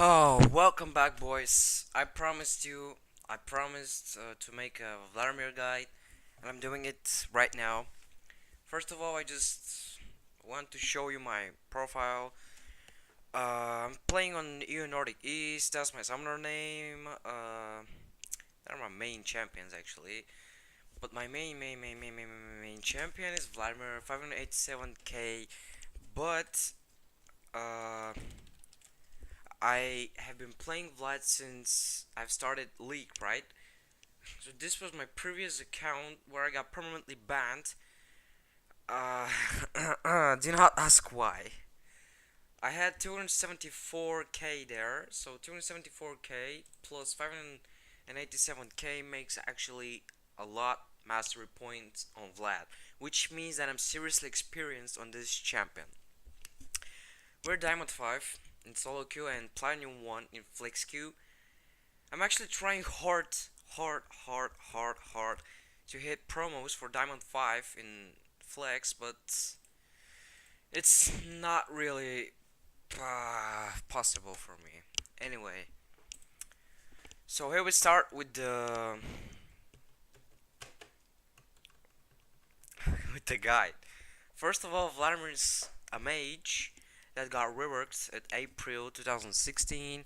Oh, welcome back, boys. I promised to make a Vladimir guide, and I'm doing it right now. First of all, I just want to show you my profile. I'm playing on EU Nordic East, that's my summoner name. They're my main champions, actually. But my main champion is Vladimir 587k, but uh, I have been playing Vlad since I've started League, right? So this was my previous account where I got permanently banned. Uh, do not ask why. I had 274k there, so 274k plus 587k makes actually a lot mastery points on Vlad, which means that I'm seriously experienced on this champion. We're Diamond 5 in solo queue and Platinum 1 in flex queue. I'm actually trying hard to hit promos for Diamond 5 in flex, but it's not really possible for me. Anyway, so here we start with the with the guide. First of all, Vladimir is a mage that got reworked at April 2016,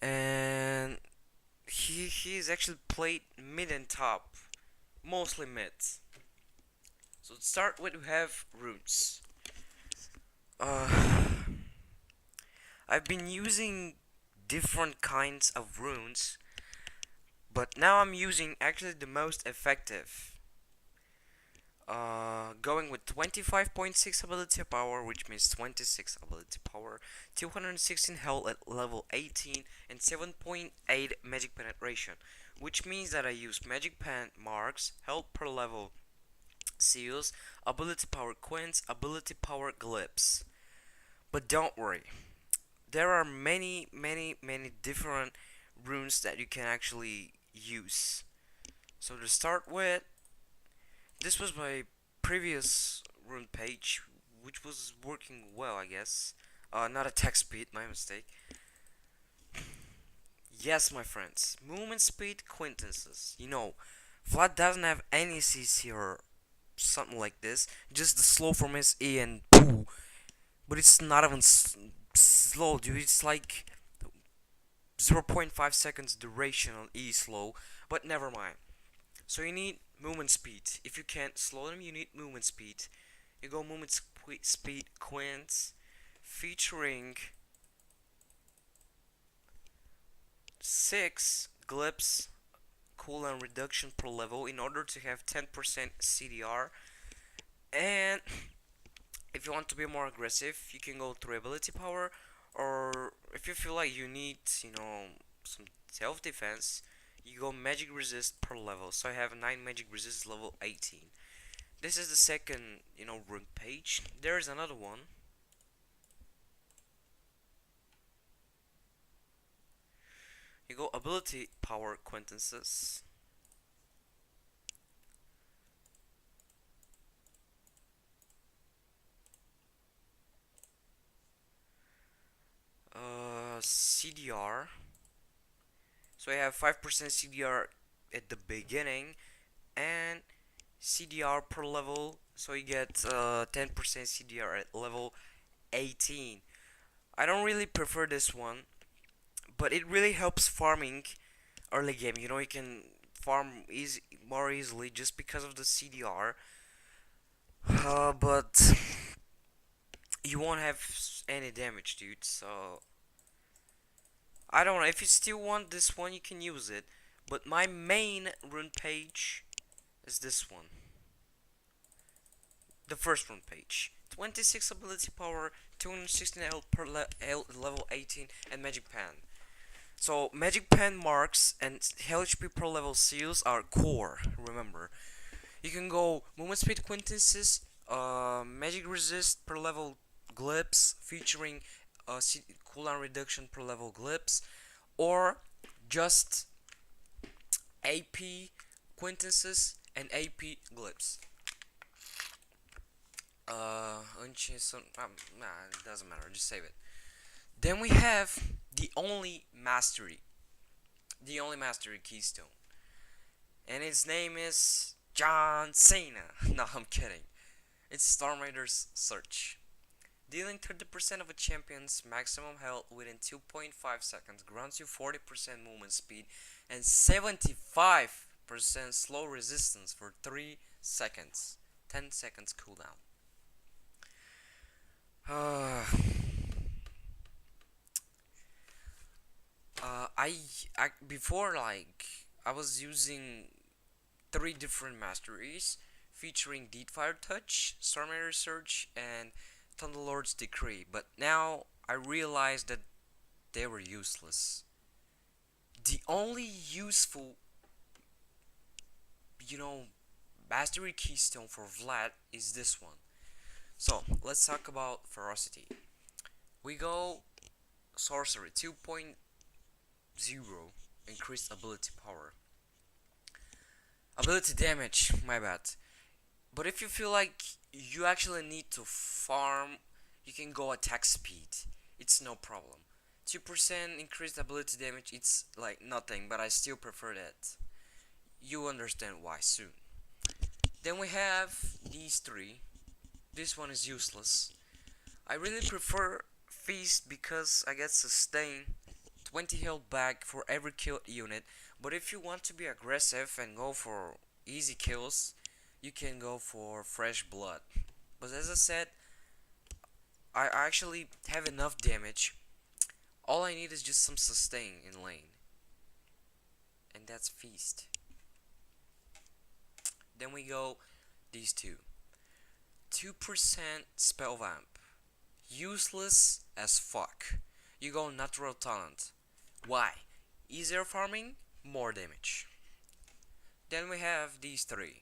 and he's actually played mid and top, mostly mid. So to start with, we have runes. Uh, I've been using different kinds of runes, but now I'm using actually the most effective. Going with 25.6 ability power, which means 26 ability power, 216 health at level 18, and 7.8 magic penetration, which means that I use magic pen marks, health per level seals, ability power quints, ability power glyphs. But don't worry, there are many different runes that you can actually use. So to start with, this was my previous rune page, which was working well, I guess. Not attack speed, my mistake. Yes, my friends, movement speed quintances. Vlad doesn't have any CC or something like this, just the slow from his E and poo. But it's not even slow, dude. It's like 0.5 seconds duration on E slow, but never mind. So you need movement speed. If you can't slow them, you need movement speed. You go movement speed quints featuring 6 glyphs cooldown reduction per level in order to have 10% CDR. And if you want to be more aggressive, you can go through ability power, or if you feel like you need, some self defense, you go magic resist per level. So I have 9 magic resist level 18. This is the second, rune page. There is another one. You go ability power quintances. CDR. So I have 5% CDR at the beginning and CDR per level. So you get 10% CDR at level 18. I don't really prefer this one, but it really helps farming early game. You can farm more easily just because of the CDR. But you won't have any damage, dude. So I don't know. If you still want this one, you can use it. But my main rune page is this one. The first rune page. 26 ability power, 216 health per level 18, and magic pen. So magic pen marks and HP per level seals are core. Remember, you can go movement speed quintances, magic resist per level glyphs featuring cooldown reduction per level glyphs, or just AP quintances and AP glyphs. Nah, it doesn't matter. Just save it. Then we have the only mastery keystone, and his name is John Cena. No, I'm kidding. It's Storm Raider's Search. Dealing 30% of a champion's maximum health within 2.5 seconds grants you 40% movement speed and 75% slow resistance for 3 seconds. 10 seconds cooldown. Uh, I before, like, I was using 3 different masteries featuring Deedfire Touch, Stormare Research, and Thunderlord's Decree, but now I realized that they were useless. The only useful, you know, mastery keystone for Vlad is this one. So let's talk about Ferocity. We go Sorcery 2.0, increased ability power. Ability damage, my bad. But if you feel like you actually need to farm, you can go attack speed. It's no problem. 2% increased ability damage, it's like nothing, but I still prefer that. You understand why soon. Then we have these 3. This one is useless. I really prefer Feast because I get sustain, 20 health back for every killed unit. But if you want to be aggressive and go for easy kills, you can go for Fresh Blood. But as I said, I actually have enough damage. All I need is just some sustain in lane. And that's Feast. Then we go these 2. 2% Spell Vamp. Useless as fuck. You go Natural Talent. Why? Easier farming, more damage. Then we have these 3.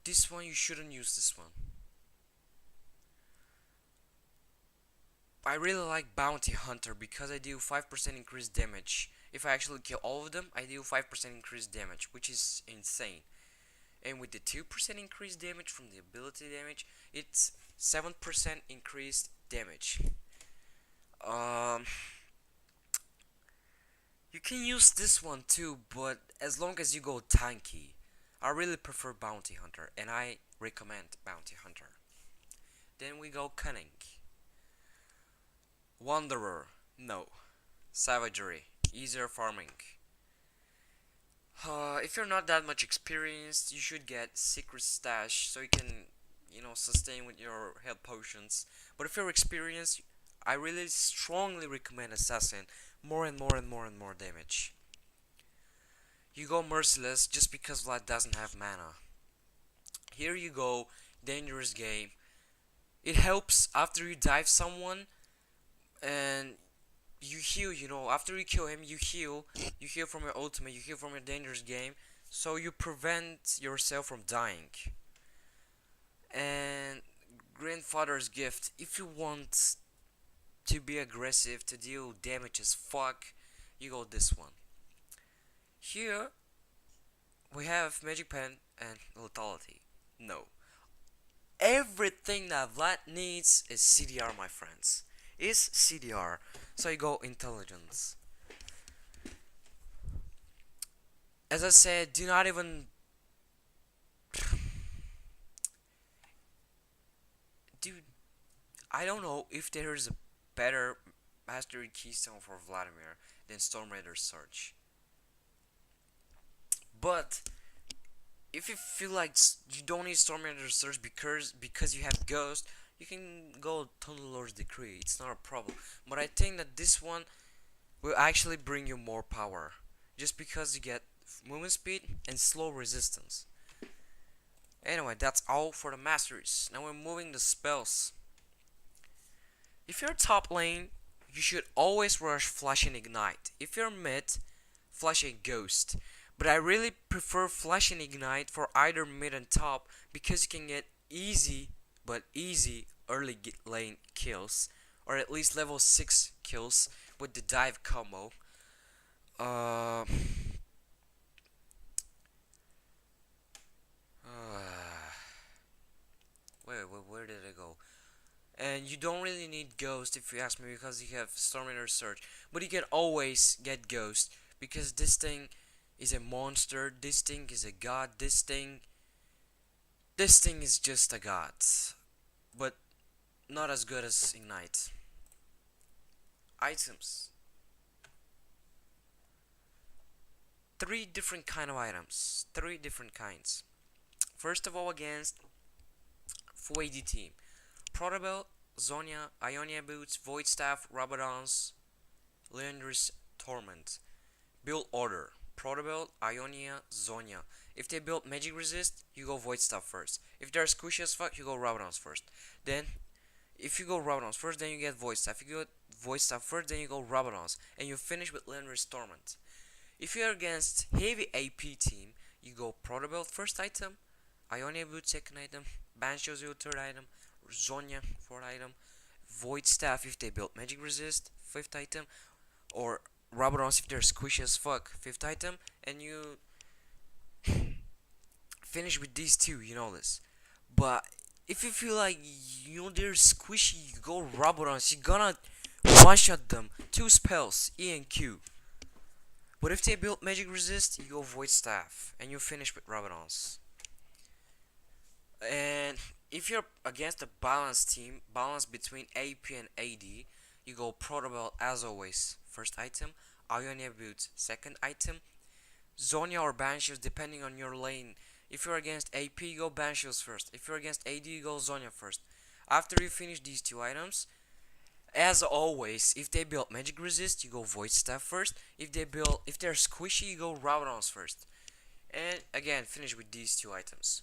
This one, you shouldn't use this one. I really like Bounty Hunter because I deal 5% increased damage. If I actually kill all of them, I deal 5% increased damage, which is insane. And with the 2% increased damage from the ability damage, it's 7% increased damage. You can use this one too, but as long as you go tanky. I really prefer Bounty Hunter, and I recommend Bounty Hunter. Then we go Cunning. Wanderer, no. Savagery, easier farming. If you're not that much experienced, you should get Secret Stash so you can, sustain with your health potions. But if you're experienced, I really strongly recommend Assassin. More and more and more and more damage. You go Merciless just because Vlad doesn't have mana. Here you go, Dangerous Game. It helps after you dive someone and you heal, after you kill him, you heal from your ultimate, you heal from your Dangerous Game, so you prevent yourself from dying. And Grandfather's Gift, if you want to be aggressive, to deal damage as fuck, you go this one. Here we have Magic Pen and Lethality. No. Everything that Vlad needs is CDR, my friends. Is CDR. So you go Intelligence. As I said, do not even... Dude, I don't know if there is a better Mastery Keystone for Vladimir than Storm Raider's Search. But if you feel like you don't need Storm Raider's Search because you have Ghost, you can go Thunderlord's Decree. It's not a problem. But I think that this one will actually bring you more power, just because you get movement speed and slow resistance. Anyway, that's all for the masteries. Now we're moving the spells. If you're top lane, you should always rush Flash and Ignite. If you're mid, Flash and Ghost. But I really prefer Flash and Ignite for either mid and top because you can get easy early lane kills, or at least level 6 kills with the dive combo. Wait, where did I go? And you don't really need Ghost if you ask me, because you have Stormwind Surge. But you can always get Ghost because this thing is a monster. This thing is a god. This thing is just a god, but not as good as Ignite. Items. Three different kind of items. Three different kinds. First of all, against full AD team. Protobelt, Zonia, Ionia Boots, Void Staff, Rabadons, Leandris, Torment. Build order. Protobelt, Ionia, Zonia. If they build Magic Resist, you go Void Staff first. If they're squishy as fuck, you go Rabadons first. Then, if you go Rabadons first, then you get Void Staff. If you go Void Staff first, then you go Rabadons. And you finish with Leandris, Torment. If you're against heavy AP team, you go Protobelt first item, Ionia Boot second item, Banshee Zero third item, Zonia fourth item, Void Staff if they build Magic Resist fifth item, or Rabadons if they're squishy as fuck fifth item, and you finish with these two, you know this. But if you feel like they're squishy, you go Rabadons, you're gonna one shot them, two spells, E and Q. But if they build Magic Resist, you go Void Staff, and you finish with Rabadons. And if you're against a balanced team, balance between AP and AD, you go Protobelt as always, first item, Ionia Boot, second item, Zonia or Banshees depending on your lane. If you're against AP, you go Banshees first. If you're against AD, you go Zonia first. After you finish these two items, as always, if they build Magic Resist, you go Void Staff first. If they're squishy, you go Rabadons first. And again, finish with these two items.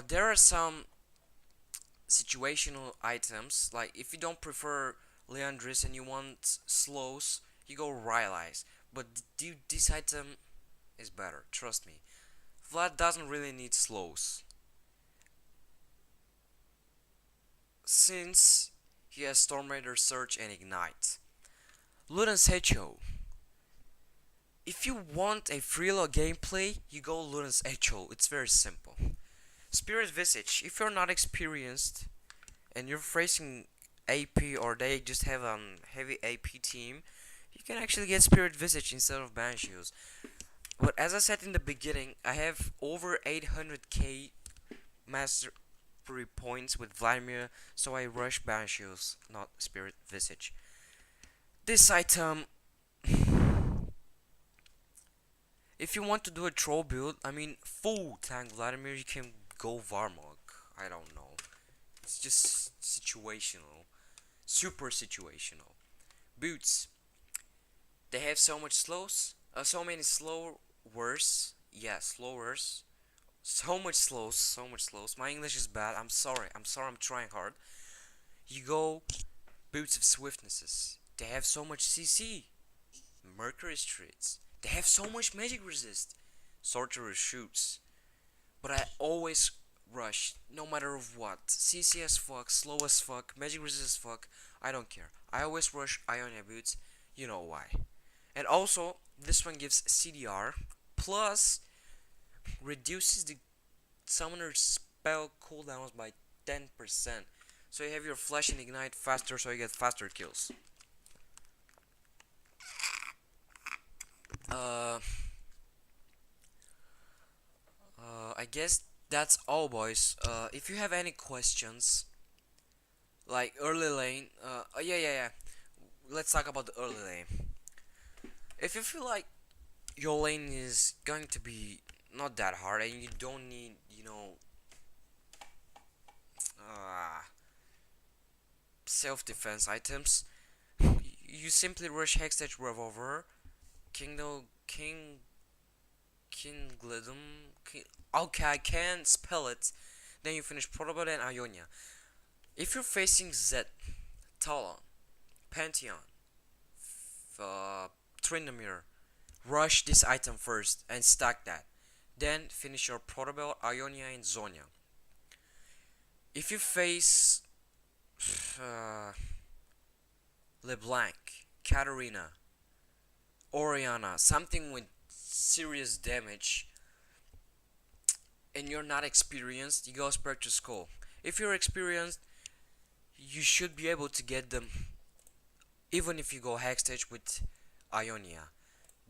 There are some situational items, like if you don't prefer Leandris and you want slows, you go Rylai's. But this item is better, trust me. Vlad doesn't really need slows, since he has Storm Raider Surge and Ignite. Luden's Echo. If you want a freeload gameplay, you go Luden's Echo. It's very simple. Spirit Visage. If you're not experienced and you're facing AP or they just have a heavy AP team, you can actually get Spirit Visage instead of Banshees. But as I said in the beginning, I have over 800k mastery points with Vladimir, so I rush Banshees, not Spirit Visage. This item, if you want to do a troll build, I mean full tank Vladimir, you can go Varmog. I don't know. It's just situational. Super situational. Boots. They have so much slows. So many slowers. Yeah, slowers. So much slows. My English is bad. I'm sorry. I'm trying hard. You go Boots of Swiftnesses. They have so much CC. Mercury Streets. They have so much magic resist. Sorcerer Shoots. But I always rush, no matter what. CC as fuck, slow as fuck, magic resist as fuck. I don't care. I always rush Ionia Boots. You know why. And also, this one gives CDR. Plus, reduces the summoner's spell cooldowns by 10%. So you have your flash and ignite faster, so you get faster kills. I guess that's all, boys. If you have any questions, like early lane, yeah. Let's talk about the early lane. If you feel like your lane is going to be not that hard and you don't need, self-defense items, you simply rush Hextech Revolver, Kingdom, okay, I can't spell it. Then you finish Protobot and Ionia. If you're facing Zed, Talon, Pantheon, Tryndamere, rush this item first and stack that. Then finish your Protobot, Ionia, and Zonia. If you face LeBlanc, Katarina, Oriana, something with serious damage, and you're not experienced, you go Spectre Skull. If you're experienced, you should be able to get them even if you go Hextech with Ionia.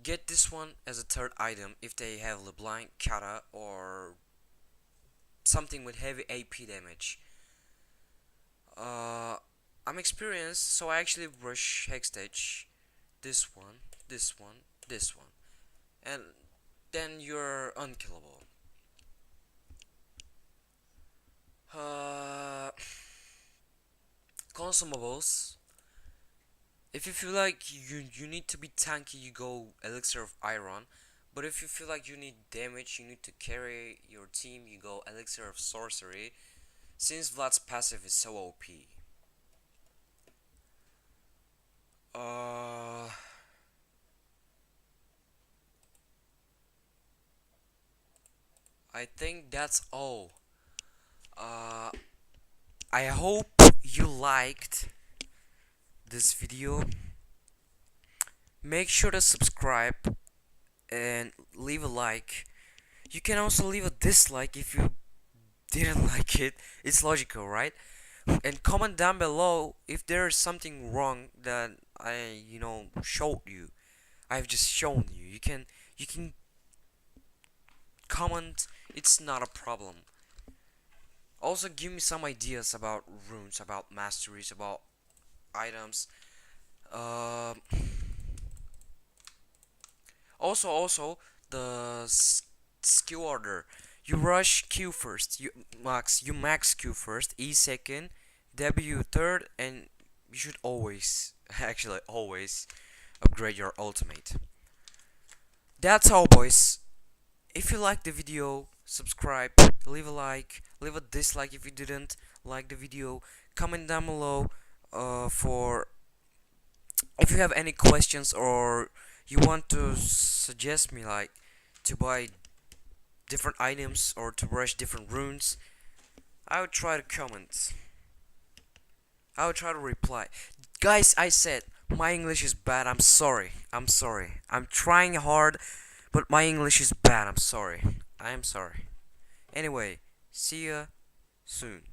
Get this one as a third item if they have LeBlanc, Kata, or something with heavy AP damage. Uh, I'm experienced, so I actually rush Hextech. This one, this one, this one, and then you're unkillable. Uh, Consumables. If you feel like you need to be tanky, you go Elixir of Iron. But if you feel like you need damage, you need to carry your team, you go Elixir of Sorcery. Since Vlad's passive is so OP. Uh, I think that's all. Uh, I hope you liked this video. Make sure to subscribe and leave a like. You can also leave a dislike if you didn't like it. It's logical, right? And comment down below if there is something wrong that I, showed you. I've just shown you. You can comment. It's not a problem. Also, give me some ideas about runes, about masteries, about items. Um. Also, the skill order. You rush Q first. You max Q first. E second. W third, and you should always, actually always, upgrade your ultimate. That's all, boys. If you liked the video, subscribe, leave a like, leave a dislike if you didn't like the video. Comment down below for if you have any questions or you want to suggest me like to buy different items or to rush different runes. I would try to comment. I would try to reply. Guys, I said my English is bad. I'm sorry. I'm sorry. I'm trying hard, but my English is bad. I'm sorry. I am sorry. Anyway, see ya soon.